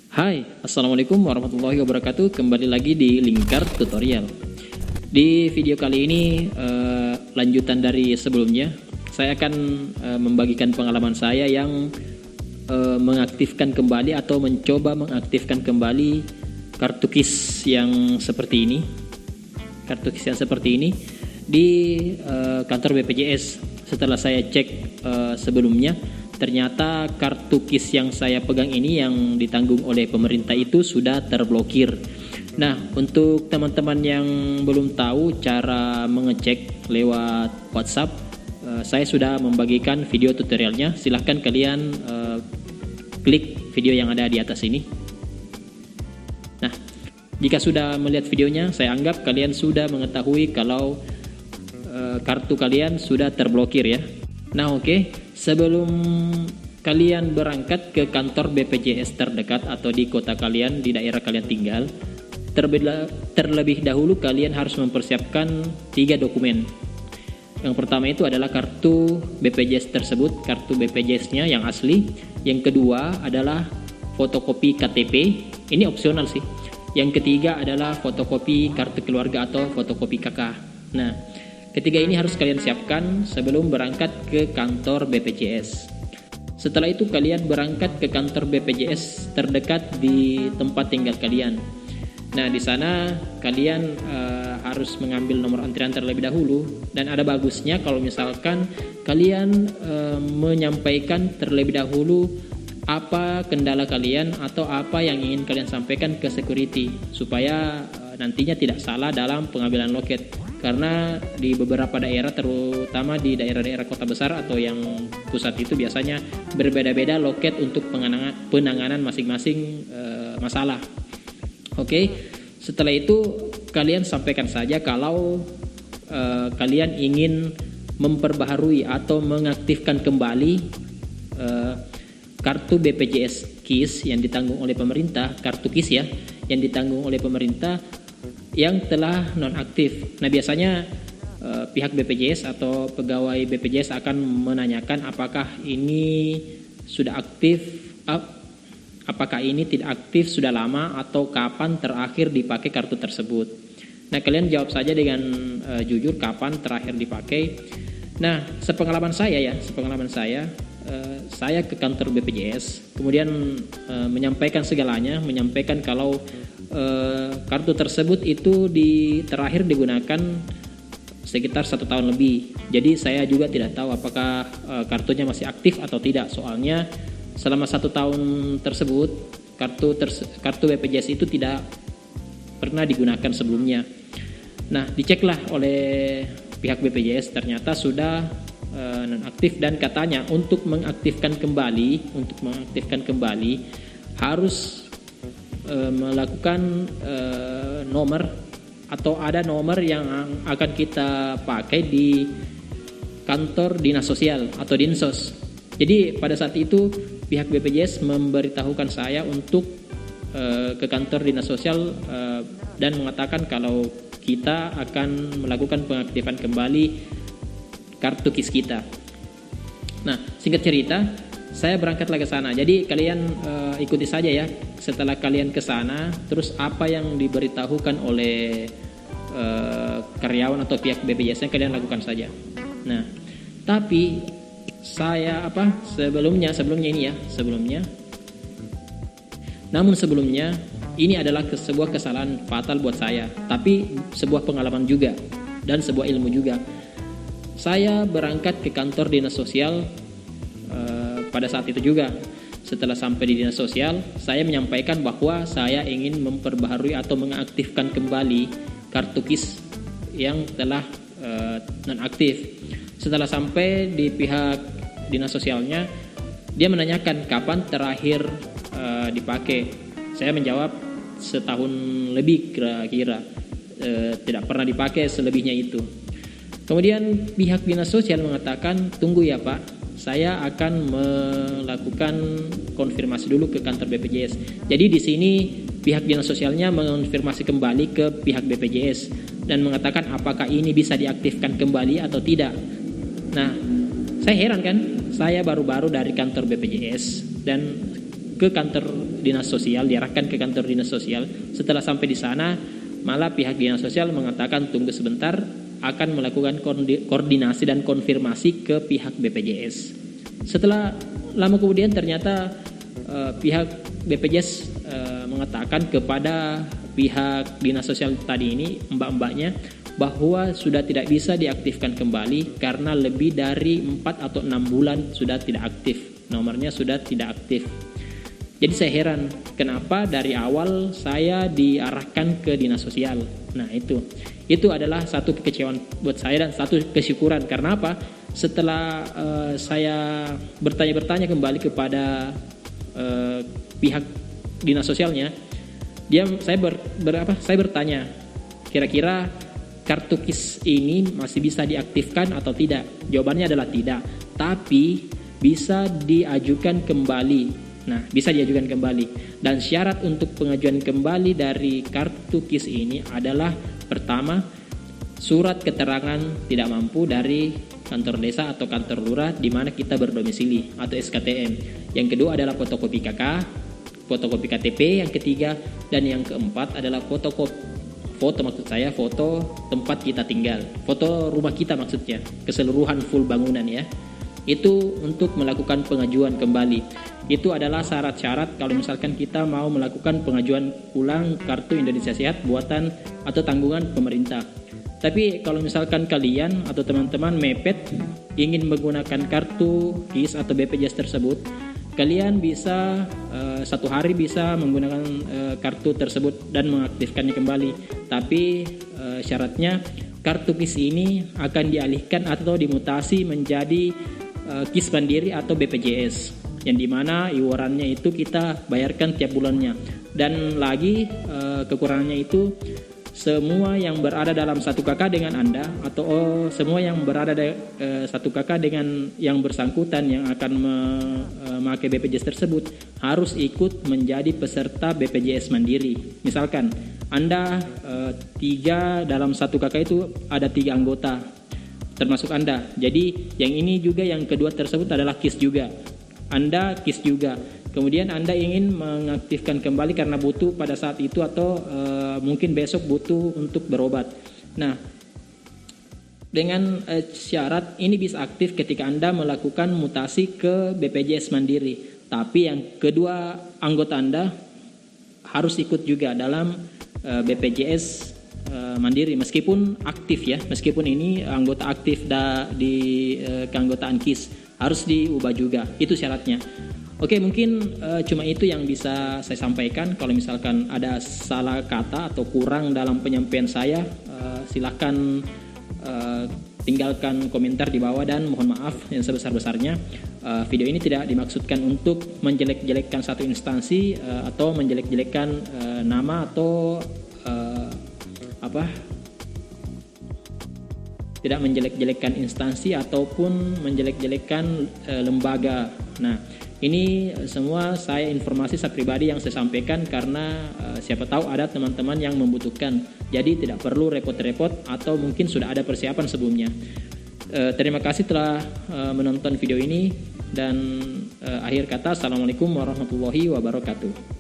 Hai, Assalamualaikum warahmatullahi wabarakatuh. Kembali lagi di Lingkar Tutorial. Di video kali ini lanjutan dari sebelumnya, saya akan membagikan pengalaman saya yang mengaktifkan kembali atau mencoba mengaktifkan kembali kartu KIS yang seperti ini. Kartu KIS yang seperti ini di kantor BPJS. Setelah saya cek sebelumnya, ternyata kartu KIS yang saya pegang ini yang ditanggung oleh pemerintah itu sudah terblokir. Nah, untuk teman-teman yang belum tahu cara mengecek lewat WhatsApp, saya sudah membagikan video tutorialnya. Silahkan kalian klik video yang ada di atas ini. Nah, jika sudah melihat videonya, saya anggap kalian sudah mengetahui kalau kartu kalian sudah terblokir ya. Nah, oke. Sebelum kalian berangkat ke kantor BPJS terdekat atau di kota kalian, di daerah kalian tinggal, terlebih dahulu kalian harus mempersiapkan 3 dokumen. Yang pertama itu adalah kartu BPJS tersebut, kartu BPJS-nya yang asli. Yang kedua adalah fotokopi KTP, ini opsional sih. Yang ketiga adalah fotokopi kartu keluarga atau fotokopi KK. Nah, ketiga ini harus kalian siapkan sebelum berangkat ke kantor BPJS. Setelah itu kalian berangkat ke kantor BPJS terdekat di tempat tinggal kalian. Nah, di sana kalian harus mengambil nomor antrian terlebih dahulu, dan ada bagusnya kalau misalkan kalian menyampaikan terlebih dahulu apa kendala kalian atau apa yang ingin kalian sampaikan ke security supaya nantinya tidak salah dalam pengambilan loket. Karena di beberapa daerah, terutama di daerah-daerah kota besar atau yang pusat itu biasanya berbeda-beda loket untuk penanganan masing-masing masalah. Oke, setelah itu kalian sampaikan saja kalau kalian ingin memperbaharui atau mengaktifkan kembali kartu BPJS KIS yang ditanggung oleh pemerintah, kartu KIS ya, yang ditanggung oleh pemerintah yang telah nonaktif. Nah, biasanya pihak BPJS atau pegawai BPJS akan menanyakan apakah ini sudah aktif, apakah ini tidak aktif sudah lama, atau kapan terakhir dipakai kartu tersebut. Nah, kalian jawab saja dengan jujur kapan terakhir dipakai. Nah, sepengalaman saya saya ke kantor BPJS, kemudian menyampaikan segalanya, menyampaikan kalau kartu tersebut itu terakhir digunakan sekitar 1 tahun lebih. Jadi saya juga tidak tahu apakah kartunya masih aktif atau tidak. Soalnya selama 1 tahun tersebut kartu BPJS itu tidak pernah digunakan sebelumnya. Nah, diceklah oleh pihak BPJS, ternyata sudah nonaktif, dan katanya untuk mengaktifkan kembali harus melakukan nomor atau ada nomor yang akan kita pakai di kantor dinas sosial atau dinsos. Jadi pada saat itu pihak BPJS memberitahukan saya untuk ke kantor dinas sosial dan mengatakan kalau kita akan melakukan pengaktifan kembali kartu KIS kita. Nah, singkat cerita, saya berangkatlah ke sana. Jadi kalian ikuti saja ya. Setelah kalian ke sana, terus apa yang diberitahukan oleh karyawan atau pihak BPJS-nya kalian lakukan saja. Nah, tapi saya sebelumnya ini adalah sebuah kesalahan fatal buat saya, tapi sebuah pengalaman juga dan sebuah ilmu juga. Saya berangkat ke kantor dinas sosial pada saat itu juga. Setelah sampai di dinas sosial, saya menyampaikan bahwa saya ingin memperbaharui atau mengaktifkan kembali kartu KIS yang telah nonaktif. Setelah sampai di pihak dinas sosialnya, dia menanyakan kapan terakhir dipakai. Saya menjawab 1 tahun lebih kira-kira, tidak pernah dipakai selebihnya itu. Kemudian pihak dinas sosial mengatakan, tunggu ya Pak, saya akan melakukan konfirmasi dulu ke kantor BPJS. Jadi di sini pihak dinas sosialnya mengonfirmasi kembali ke pihak BPJS dan mengatakan apakah ini bisa diaktifkan kembali atau tidak. Nah, saya heran kan, saya baru-baru dari kantor BPJS dan ke kantor dinas sosial, diarahkan ke kantor dinas sosial. Setelah sampai di sana, malah pihak dinas sosial mengatakan tunggu sebentar, akan melakukan koordinasi dan konfirmasi ke pihak BPJS. Setelah lama kemudian ternyata pihak BPJS mengatakan kepada pihak dinas sosial tadi ini, mbak-mbaknya, bahwa sudah tidak bisa diaktifkan kembali karena lebih dari 4 atau 6 bulan sudah tidak aktif, nomornya sudah tidak aktif. Jadi saya heran kenapa dari awal saya diarahkan ke dinas sosial. Nah itu adalah satu kekecewaan buat saya dan satu kesyukuran. Karena apa? Setelah saya bertanya kembali kepada pihak dinas sosialnya, saya bertanya, kira-kira kartu KIS ini masih bisa diaktifkan atau tidak? Jawabannya adalah tidak, tapi bisa diajukan kembali. Nah, bisa diajukan kembali. Dan syarat untuk pengajuan kembali dari kartu KIS ini adalah pertama, surat keterangan tidak mampu dari kantor desa atau kantor lurah di mana kita berdomisili atau SKTM. Yang kedua adalah fotokopi KK, fotokopi KTP yang ketiga, dan yang keempat adalah foto tempat kita tinggal, foto rumah kita maksudnya, keseluruhan full bangunan ya. Itu untuk melakukan pengajuan kembali. Itu adalah syarat-syarat kalau misalkan kita mau melakukan pengajuan ulang kartu Indonesia Sehat buatan atau tanggungan pemerintah. Tapi kalau misalkan kalian atau teman-teman mepet ingin menggunakan kartu KIS atau BPJS tersebut, kalian bisa satu hari bisa menggunakan kartu tersebut dan mengaktifkannya kembali. Tapi syaratnya kartu KIS ini akan dialihkan atau dimutasi menjadi KIS Mandiri atau BPJS, yang dimana iurannya itu kita bayarkan tiap bulannya. Dan lagi kekurangannya itu semua yang berada dalam satu kakak dengan Anda atau semua yang berada satu kakak dengan yang bersangkutan yang akan memakai BPJS tersebut harus ikut menjadi peserta BPJS Mandiri. Misalkan Anda 3 dalam satu kakak itu ada 3 anggota termasuk Anda. Jadi yang ini juga yang kedua tersebut adalah KIS juga. Anda KIS juga. Kemudian Anda ingin mengaktifkan kembali karena butuh pada saat itu atau mungkin besok butuh untuk berobat. Nah, dengan syarat ini bisa aktif ketika Anda melakukan mutasi ke BPJS Mandiri. Tapi yang kedua anggota Anda harus ikut juga dalam BPJS Mandiri meskipun aktif ya, meskipun ini anggota aktif di keanggotaan KIS harus diubah juga. Itu syaratnya. Oke, mungkin cuma itu yang bisa saya sampaikan. Kalau misalkan ada salah kata atau kurang dalam penyampaian saya, silahkan tinggalkan komentar di bawah dan mohon maaf yang sebesar-besarnya. Video ini tidak dimaksudkan untuk menjelek-jelekkan satu instansi atau menjelek-jelekkan nama atau tidak menjelek-jelekkan instansi ataupun menjelek-jelekkan lembaga. Nah, ini semua informasi saya pribadi yang saya sampaikan karena siapa tahu ada teman-teman yang membutuhkan. Jadi tidak perlu repot-repot atau mungkin sudah ada persiapan sebelumnya. Terima kasih telah menonton video ini dan akhir kata assalamualaikum warahmatullahi wabarakatuh.